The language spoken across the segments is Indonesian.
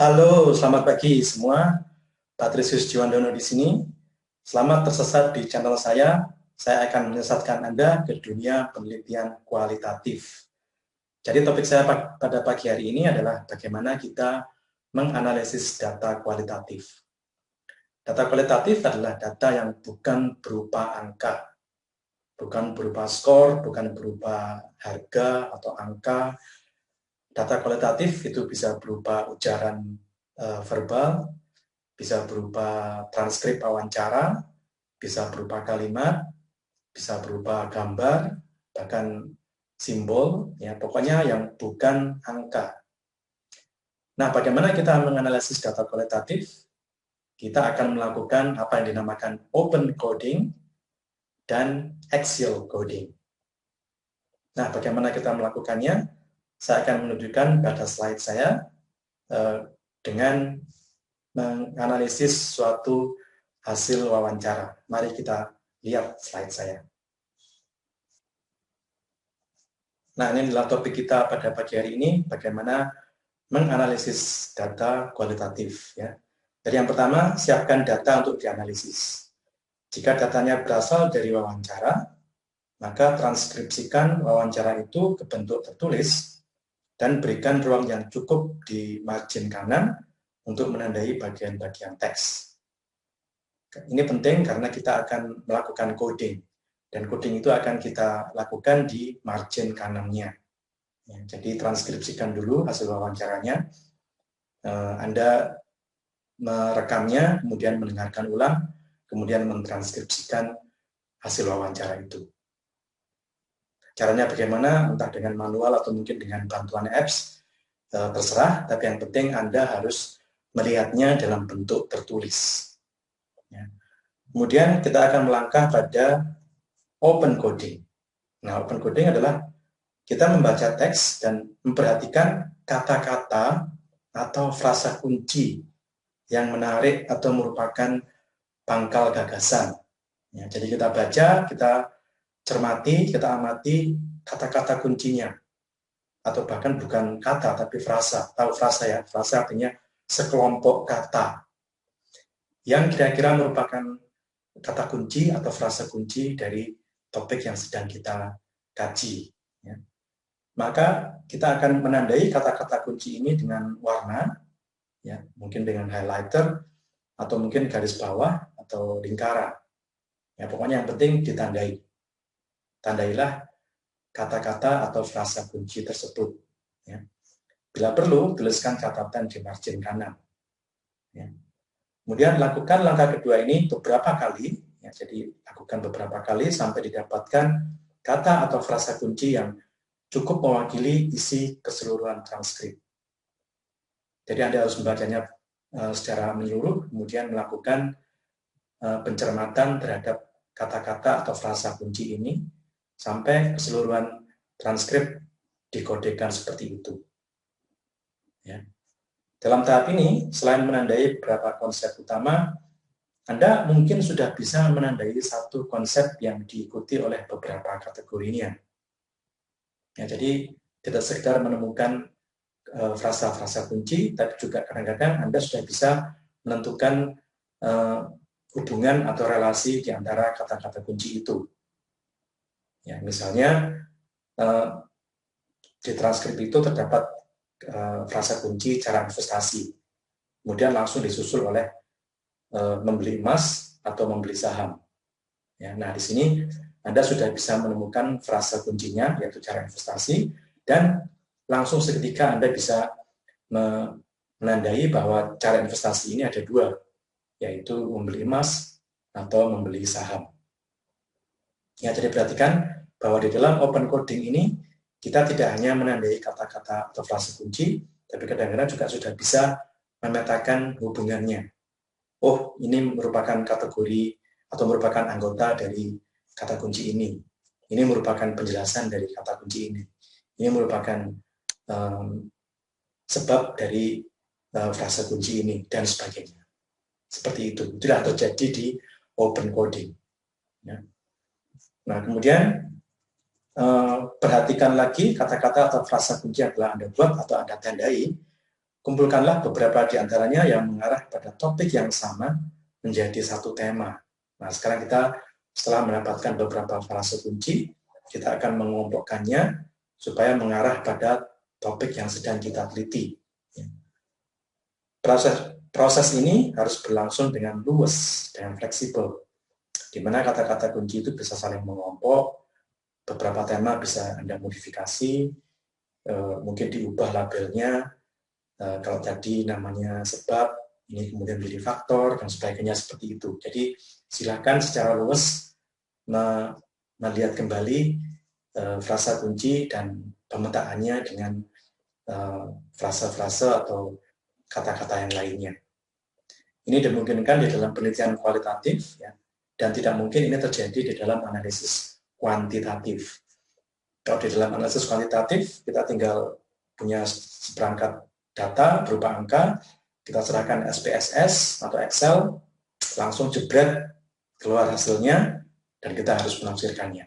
Halo, selamat pagi semua. Patrisius Jiwandono di sini. Selamat tersesat di channel saya. Saya akan menyesatkan Anda ke dunia penelitian kualitatif. Jadi topik saya pada pagi hari ini adalah bagaimana kita menganalisis data kualitatif. Data kualitatif adalah data yang bukan berupa angka, bukan berupa skor, bukan berupa harga atau angka. Data kualitatif itu bisa berupa ujaran verbal, bisa berupa transkrip wawancara, bisa berupa kalimat, bisa berupa gambar, bahkan simbol, ya pokoknya yang bukan angka. Nah, bagaimana kita menganalisis data kualitatif? Kita akan melakukan apa yang dinamakan open coding dan axial coding. Nah, bagaimana kita melakukannya? Saya akan menunjukkan pada slide saya dengan menganalisis suatu hasil wawancara. Mari kita lihat slide saya. Nah, ini adalah topik kita pada pagi hari ini, bagaimana menganalisis data kualitatif. Ya. Jadi yang pertama, siapkan data untuk dianalisis. Jika datanya berasal dari wawancara, maka transkripsikan wawancara itu ke bentuk tertulis dan berikan ruang yang cukup di margin kanan untuk menandai bagian-bagian teks. Ini penting karena kita akan melakukan coding, dan coding itu akan kita lakukan di margin kanannya. Ya, jadi transkripsikan dulu hasil wawancaranya, Anda merekamnya, kemudian mendengarkan ulang, kemudian mentranskripsikan hasil wawancara itu. Caranya bagaimana, entah dengan manual atau mungkin dengan bantuan apps, terserah, tapi yang penting Anda harus melihatnya dalam bentuk tertulis. Ya. Kemudian kita akan melangkah pada open coding. Nah, open coding adalah kita membaca teks dan memperhatikan kata-kata atau frasa kunci yang menarik atau merupakan pangkal gagasan. Ya, jadi kita baca, kita cermati, kita amati kata-kata kuncinya. Atau bahkan bukan kata, tapi frasa. Tahu frasa ya? Frasa artinya sekelompok kata yang kira-kira merupakan kata kunci atau frasa kunci dari topik yang sedang kita kaji. Ya. Maka kita akan menandai kata-kata kunci ini dengan warna, ya, mungkin dengan highlighter, atau mungkin garis bawah, atau lingkaran. Ya, pokoknya yang penting ditandai. Tandailah kata-kata atau frasa kunci tersebut. Ya. Bila perlu, tuliskan catatan di margin kanan. Ya. Kemudian lakukan langkah kedua ini beberapa kali, ya, jadi lakukan beberapa kali sampai didapatkan kata atau frasa kunci yang cukup mewakili isi keseluruhan transkrip. Jadi Anda harus membacanya secara menyeluruh, kemudian melakukan pencermatan terhadap kata-kata atau frasa kunci ini sampai keseluruhan transkrip dikodekan seperti itu. Ya. Dalam tahap ini, selain menandai beberapa konsep utama, Anda mungkin sudah bisa menandai satu konsep yang diikuti oleh beberapa kategorinya. Ya, jadi tidak sekedar menemukan frasa-frasa kunci, tapi juga kadang-kadang Anda sudah bisa menentukan hubungan atau relasi di antara kata-kata kunci itu. Ya, misalnya di transkrip itu terdapat frasa kunci cara investasi, kemudian langsung disusul oleh membeli emas atau membeli saham. Ya, nah, di sini Anda sudah bisa menemukan frasa kuncinya, yaitu cara investasi, dan langsung seketika Anda bisa menandai bahwa cara investasi ini ada dua, yaitu membeli emas atau membeli saham. Ya, jadi perhatikan bahwa di dalam open coding ini kita tidak hanya menandai kata-kata atau frasa kunci, tapi kadang-kadang juga sudah bisa memetakan hubungannya. Oh, ini merupakan kategori atau merupakan anggota dari kata kunci ini. Ini merupakan penjelasan dari kata kunci ini. Ini merupakan sebab dari frasa kunci ini, dan sebagainya. Seperti itu. Itulah terjadi di open coding. Ya. Nah, kemudian perhatikan lagi kata-kata atau frasa kunci yang telah Anda buat atau Anda tandai, kumpulkanlah beberapa di antaranya yang mengarah pada topik yang sama menjadi satu tema. Nah, sekarang kita setelah mendapatkan beberapa frase kunci, kita akan mengelompokkannya supaya mengarah pada topik yang sedang kita teliti. Proses ini harus berlangsung dengan luas dan fleksibel, di mana kata-kata kunci itu bisa saling mengelompok, beberapa tema bisa Anda modifikasi, mungkin diubah labelnya, kalau tadi namanya sebab, ini kemudian menjadi faktor, dan sebagainya seperti itu. Jadi silakan secara luas melihat kembali frasa kunci dan pemetaannya dengan frasa-frasa atau kata-kata yang lainnya. Ini dimungkinkan di dalam penelitian kualitatif, ya, dan tidak mungkin ini terjadi di dalam analisis kuantitatif. Kalau di dalam analisis kuantitatif, kita tinggal punya seperangkat data berupa angka, kita serahkan SPSS atau Excel, langsung jebret, keluar hasilnya, dan kita harus menafsirkannya.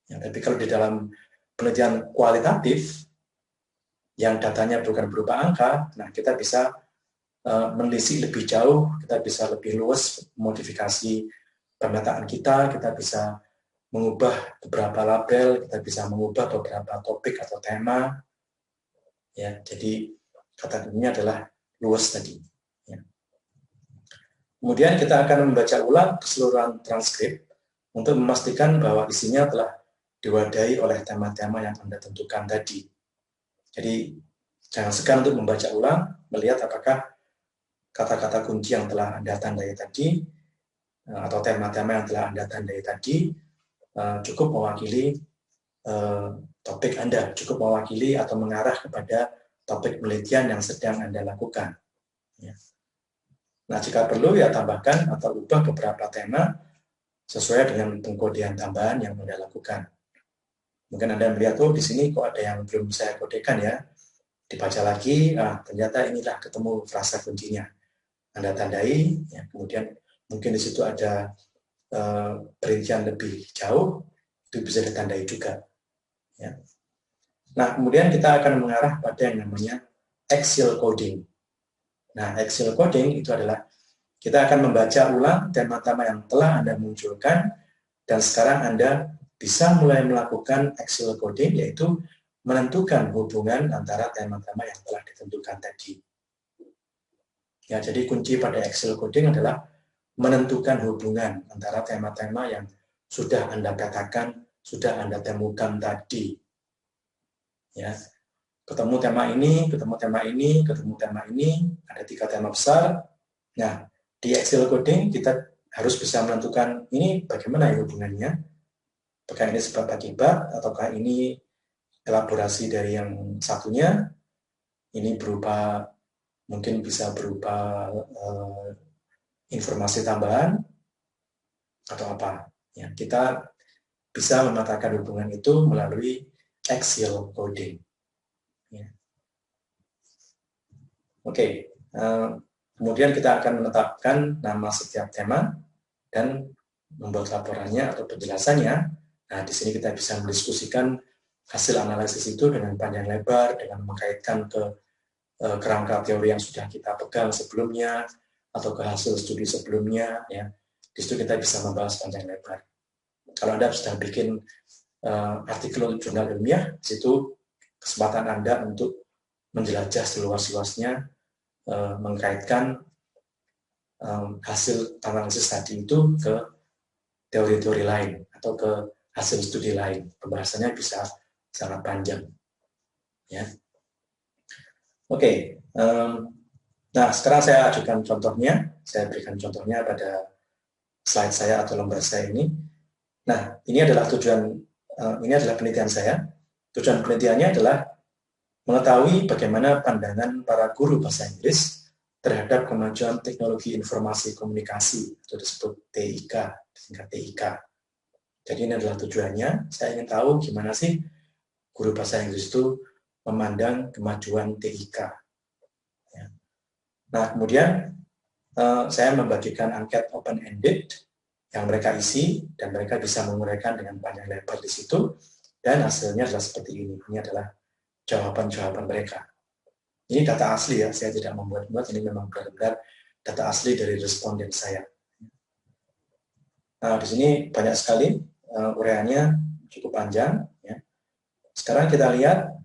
Ya, tapi kalau di dalam penelitian kualitatif, yang datanya bukan berupa angka, nah kita bisa menelisik lebih jauh, kita bisa lebih luas modifikasi pemetaan kita bisa mengubah beberapa label, kita bisa mengubah beberapa topik atau tema. Ya, jadi kata kuncinya adalah luas tadi. Ya. Kemudian kita akan membaca ulang keseluruhan transkrip untuk memastikan bahwa isinya telah diwadahi oleh tema-tema yang Anda tentukan tadi. Jadi jangan segan untuk membaca ulang, melihat apakah kata-kata kunci yang telah Anda tandai tadi atau tema-tema yang telah Anda tandai tadi cukup mewakili topik Anda, cukup mewakili atau mengarah kepada topik penelitian yang sedang Anda lakukan. Ya. Nah, jika perlu ya tambahkan atau ubah beberapa tema sesuai dengan pengkodean tambahan yang Anda lakukan. Mungkin Anda melihat, oh di sini kok ada yang belum saya kodekan ya. Dibaca lagi, ternyata inilah ketemu frasa kuncinya. Anda tandai, ya, kemudian mungkin di situ ada perincian lebih jauh, itu bisa ditandai juga. Ya. Nah, kemudian kita akan mengarah pada yang namanya axial coding. Nah, axial coding itu adalah kita akan membaca ulang tema-tema yang telah Anda munculkan, dan sekarang Anda bisa mulai melakukan axial coding, yaitu menentukan hubungan antara tema-tema yang telah ditentukan tadi. Ya, jadi kunci pada axial coding adalah menentukan hubungan antara tema-tema yang sudah Anda petakan, sudah Anda temukan tadi. Ya, ketemu tema ini, ketemu tema ini, ketemu tema ini, ada 3 tema besar. Nah, di axial coding kita harus bisa menentukan ini bagaimana hubungannya, apakah ini sebab akibat, ataukah ini elaborasi dari yang satunya, ini berupa, mungkin bisa berupa informasi tambahan, atau apa. Ya, kita bisa memetakan hubungan itu melalui axial coding. Ya. Oke, kemudian kita akan menetapkan nama setiap tema dan membuat laporannya atau penjelasannya. Nah, di sini kita bisa mendiskusikan hasil analisis itu dengan panjang lebar, dengan mengkaitkan ke kerangka teori yang sudah kita pegang sebelumnya, atau ke hasil studi sebelumnya. Ya. Di situ kita bisa membahas panjang lebar. Kalau Anda sedang bikin artikel untuk jurnal ilmiah, di situ kesempatan Anda untuk menjelajah seluas-luasnya, mengkaitkan hasil analisis tadi itu ke teori-teori lain atau ke hasil studi lain. Pembahasannya bisa sangat panjang. Ya. Oke. Nah, sekarang saya ajukan contohnya. Saya berikan contohnya pada slide saya atau lembar saya ini. Nah, ini adalah penelitian saya. Tujuan penelitiannya adalah mengetahui bagaimana pandangan para guru bahasa Inggris terhadap kemajuan teknologi informasi komunikasi, atau disebut TIK, singkat TIK. Jadi ini adalah tujuannya. Saya ingin tahu gimana sih guru bahasa Inggris itu memandang kemajuan TIK. Ya. Nah, kemudian saya membagikan angket open-ended yang mereka isi, dan mereka bisa menguraikan dengan panjang lebar di situ, dan hasilnya adalah seperti ini. Ini adalah jawaban-jawaban mereka. Ini data asli ya, saya tidak membuat-buat, ini memang benar-benar data asli dari responden saya. Nah, di sini banyak sekali uraiannya, cukup panjang. Ya. Sekarang kita lihat,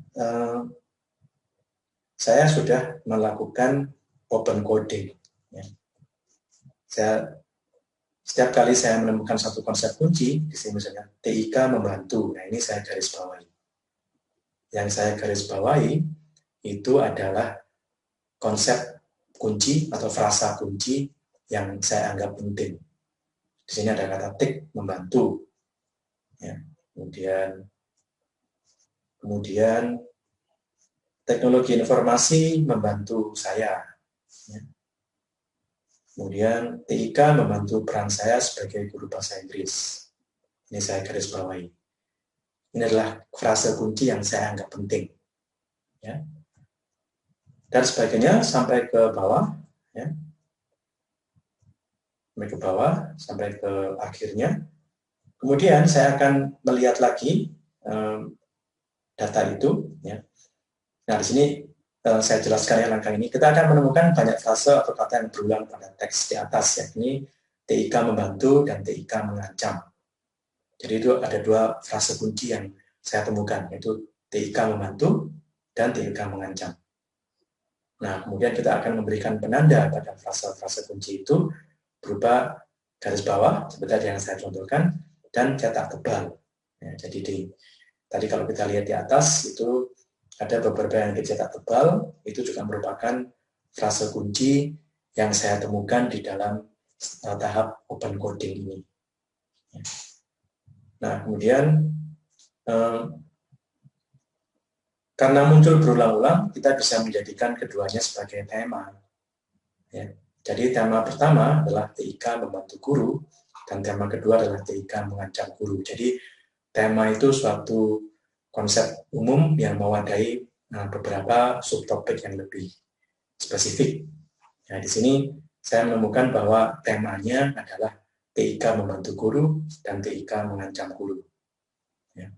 saya sudah melakukan open coding. Ya. Setiap kali saya menemukan satu konsep kunci, di sini misalnya TIK membantu. Nah, ini saya garis bawahi. Yang saya garis bawahi itu adalah konsep kunci atau frasa kunci yang saya anggap penting. Di sini ada kata TIK membantu. Ya. Kemudian teknologi informasi membantu saya. Ya. Kemudian TIK membantu peran saya sebagai guru bahasa Inggris. Ini saya garis bawahi. Ini adalah frasa kunci yang saya anggap penting. Ya. Dan sebagainya sampai ke bawah. Ya. Sampai ke akhirnya. Kemudian saya akan melihat lagi data itu. Ya. Nah, di sini saya jelaskan ya langkah ini. Kita akan menemukan banyak frase atau kata yang berulang pada teks di atas, yakni TIK membantu dan TIK mengancam. Jadi itu ada dua frase kunci yang saya temukan, yaitu TIK membantu dan TIK mengancam. Nah, kemudian kita akan memberikan penanda pada frase-frase kunci itu berupa garis bawah, seperti yang saya contohkan, dan cetak tebal. Ya, jadi tadi kalau kita lihat di atas, itu ada beberapa yang dicetak tebal, itu juga merupakan frase kunci yang saya temukan di dalam tahap open coding ini. Nah, kemudian karena muncul berulang-ulang, kita bisa menjadikan keduanya sebagai tema. Ya. Jadi tema pertama adalah TIK membantu guru, dan tema kedua adalah TIK mengancam guru. Jadi tema itu suatu konsep umum yang mewadai beberapa subtopik yang lebih spesifik. Nah, di sini saya menemukan bahwa temanya adalah TIK membantu guru dan TIK mengancam guru. Ya.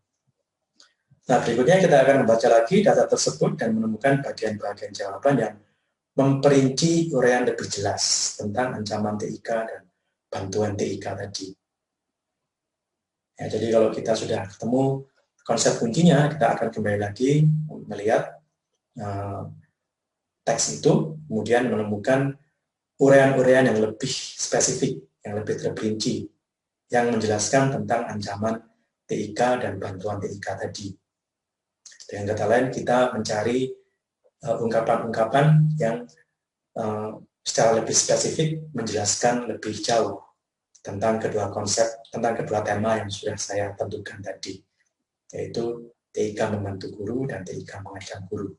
Nah, berikutnya kita akan membaca lagi data tersebut dan menemukan bagian-bagian jawaban yang memperinci uraian lebih jelas tentang ancaman TIK dan bantuan TIK tadi. Ya, jadi kalau kita sudah ketemu konsep kuncinya, kita akan kembali lagi melihat teks itu, kemudian menemukan uraian-uraian yang lebih spesifik, yang lebih terperinci, yang menjelaskan tentang ancaman TIK dan bantuan TIK tadi. Dengan kata lain, kita mencari ungkapan-ungkapan yang secara lebih spesifik menjelaskan lebih jauh tentang kedua konsep, tentang kedua tema yang sudah saya tentukan tadi, yaitu TIK membantu guru dan TIK mengancam guru.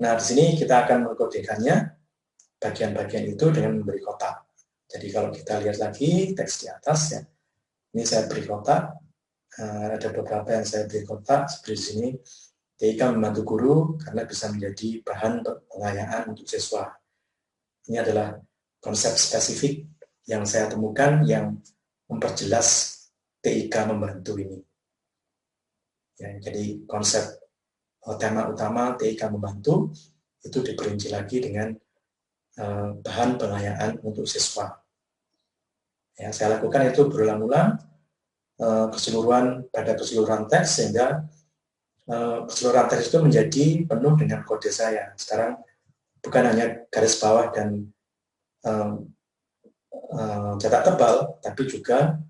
Nah, di sini kita akan mengkodekannya bagian-bagian itu dengan memberi kotak. Jadi kalau kita lihat lagi teks di atas, ya, ini saya beri kotak, ada beberapa yang saya beri kotak seperti di sini. TIK membantu guru karena bisa menjadi bahan pengayaan untuk siswa. Ini adalah konsep spesifik yang saya temukan yang memperjelas TIK membantu ini. Ya, jadi konsep tema utama TIK membantu itu diperinci lagi dengan bahan pengayaan untuk siswa. Ya, saya lakukan itu berulang-ulang pada keseluruhan teks sehingga keseluruhan teks itu menjadi penuh dengan kode saya. Sekarang bukan hanya garis bawah dan cetak tebal, tapi juga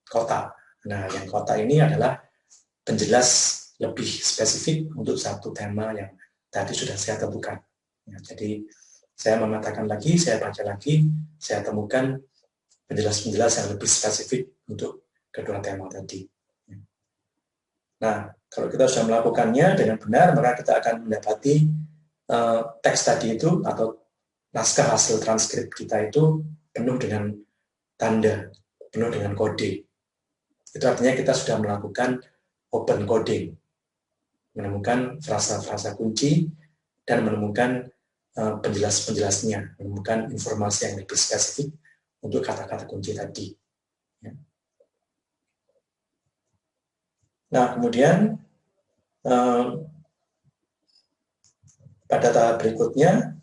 kotak. Nah, yang kotak ini adalah penjelas lebih spesifik untuk satu tema yang tadi sudah saya temukan. Ya, jadi saya mengatakan lagi, saya baca lagi, saya temukan penjelas-penjelas yang lebih spesifik untuk kedua tema tadi. Nah, kalau kita sudah melakukannya dengan benar, maka kita akan mendapati teks tadi itu atau naskah hasil transkrip kita itu penuh dengan tanda, penuh dengan kode. Itu artinya kita sudah melakukan open coding, menemukan frasa-frasa kunci dan menemukan penjelas-penjelasnya, menemukan informasi yang lebih spesifik untuk kata-kata kunci tadi. Nah, kemudian pada tahap berikutnya,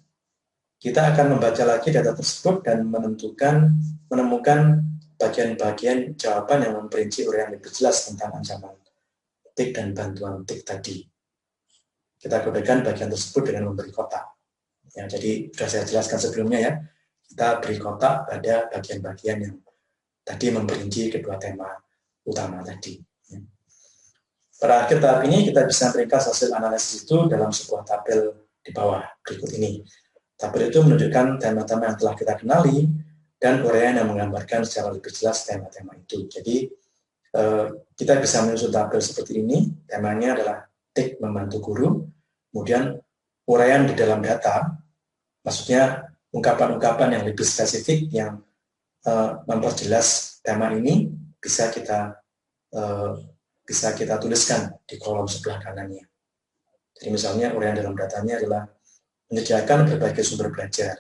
kita akan membaca lagi data tersebut dan menemukan bagian-bagian jawaban yang memperinci uraian lebih jelas tentang ancaman tik dan bantuan tik tadi. Kita gunakan bagian tersebut dengan memberi kotak. Ya, jadi sudah saya jelaskan sebelumnya ya, kita beri kotak pada bagian-bagian yang tadi memperinci kedua tema utama tadi. Pada akhir tahap ini kita bisa meringkas hasil analisis itu dalam sebuah tabel di bawah berikut ini. Tabel itu menunjukkan tema-tema yang telah kita kenali dan uraian yang menggambarkan secara lebih jelas tema-tema itu. Jadi kita bisa menyusun tabel seperti ini. Temanya adalah tik membantu guru. Kemudian uraian di dalam data, maksudnya ungkapan-ungkapan yang lebih spesifik yang memperjelas tema ini bisa kita tuliskan di kolom sebelah kanannya. Jadi misalnya uraian dalam datanya adalah menyediakan berbagai sumber belajar.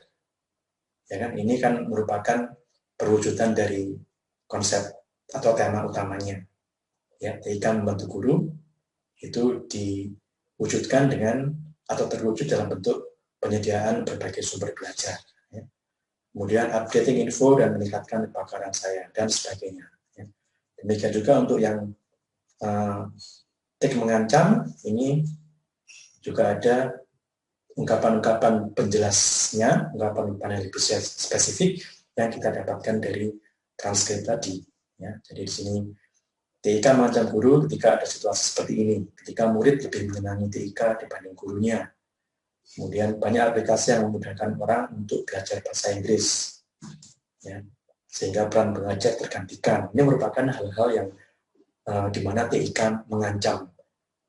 Ya kan? Ini kan merupakan perwujudan dari konsep atau tema utamanya. Ya, TIK membantu guru itu diwujudkan dengan atau terwujud dalam bentuk penyediaan berbagai sumber belajar. Ya. Kemudian updating info dan meningkatkan kepakaran saya dan sebagainya. Ya. Demikian juga untuk yang tik mengancam, ini juga ada ungkapan-ungkapan penjelasnya, ungkapan-ungkapan yang lebih spesifik yang kita dapatkan dari transkrip tadi. Ya, jadi di sini TIK mengancam guru ketika ada situasi seperti ini, ketika murid lebih menyenangi TIK dibanding gurunya. Kemudian banyak aplikasi yang memudahkan orang untuk belajar bahasa Inggris, ya, sehingga peran pengajar tergantikan. Ini merupakan hal-hal yang di mana TIK mengancam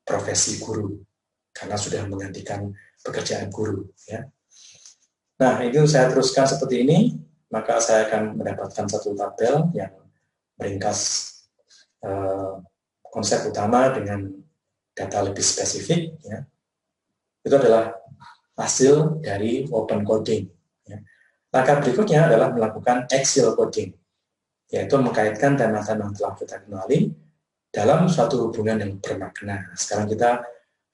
profesi guru karena sudah menggantikan pekerjaan guru. Ya. Nah, itu saya teruskan seperti ini, maka saya akan mendapatkan satu tabel yang meringkas konsep utama dengan data lebih spesifik. Ya. Itu adalah hasil dari open coding. Ya. Langkah berikutnya adalah melakukan axial coding, yaitu mengkaitkan tema-tema yang telah kita kenali dalam suatu hubungan yang bermakna. Sekarang kita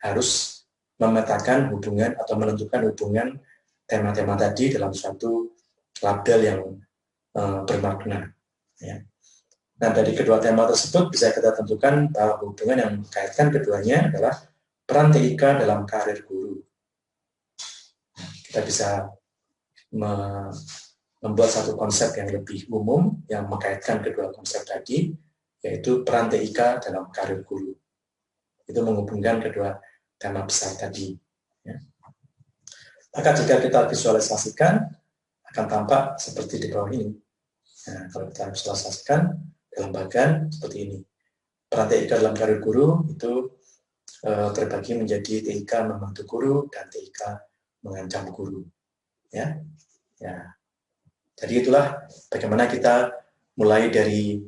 harus memetakan hubungan atau menentukan hubungan tema-tema tadi dalam suatu label yang bermakna. Ya. Nah, dari kedua tema tersebut bisa kita tentukan bahwa hubungan yang mengkaitkan keduanya adalah peran TIK dalam karir guru. Kita bisa membuat satu konsep yang lebih umum yang mengkaitkan kedua konsep tadi, yaitu peran TIK dalam karir guru. Itu menghubungkan kedua tema besar tadi. Ya. Maka jika kita visualisasikan, akan tampak seperti di bawah ini. Nah, kalau kita visualisasikan dalam bagan seperti ini. Peran TIK dalam karir guru itu terbagi menjadi TIK membantu guru dan TIK mengancam guru. Ya. Ya. Jadi itulah bagaimana kita mulai dari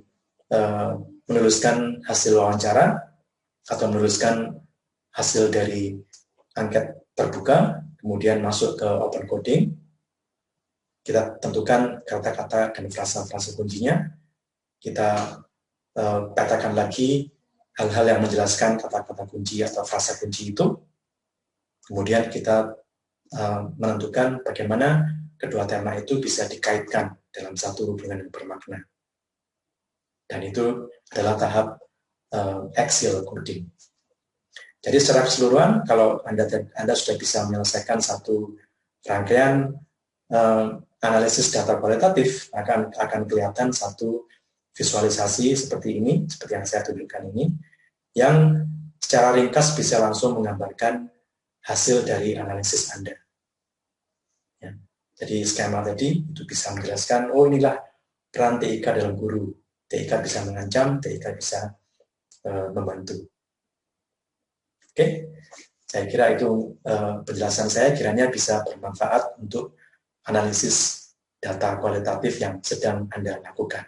menuliskan hasil wawancara atau menuliskan hasil dari angket terbuka, kemudian masuk ke open coding. Kita tentukan kata-kata dan frasa-frasa kuncinya. Kita petakan lagi hal-hal yang menjelaskan kata-kata kunci atau frasa kunci itu. Kemudian kita menentukan bagaimana kedua tema itu bisa dikaitkan dalam satu hubungan yang bermakna. Dan itu adalah tahap axial coding. Jadi secara keseluruhan, kalau Anda sudah bisa menyelesaikan satu rangkaian analisis data kualitatif, akan kelihatan satu visualisasi seperti ini, seperti yang saya tunjukkan ini, yang secara ringkas bisa langsung menggambarkan hasil dari analisis Anda. Ya. Jadi skema tadi itu bisa menjelaskan, oh inilah peran TIK dalam guru. TIK bisa mengancam, TIK bisa membantu. Oke, saya kira itu penjelasan saya kiranya bisa bermanfaat untuk analisis data kualitatif yang sedang Anda lakukan.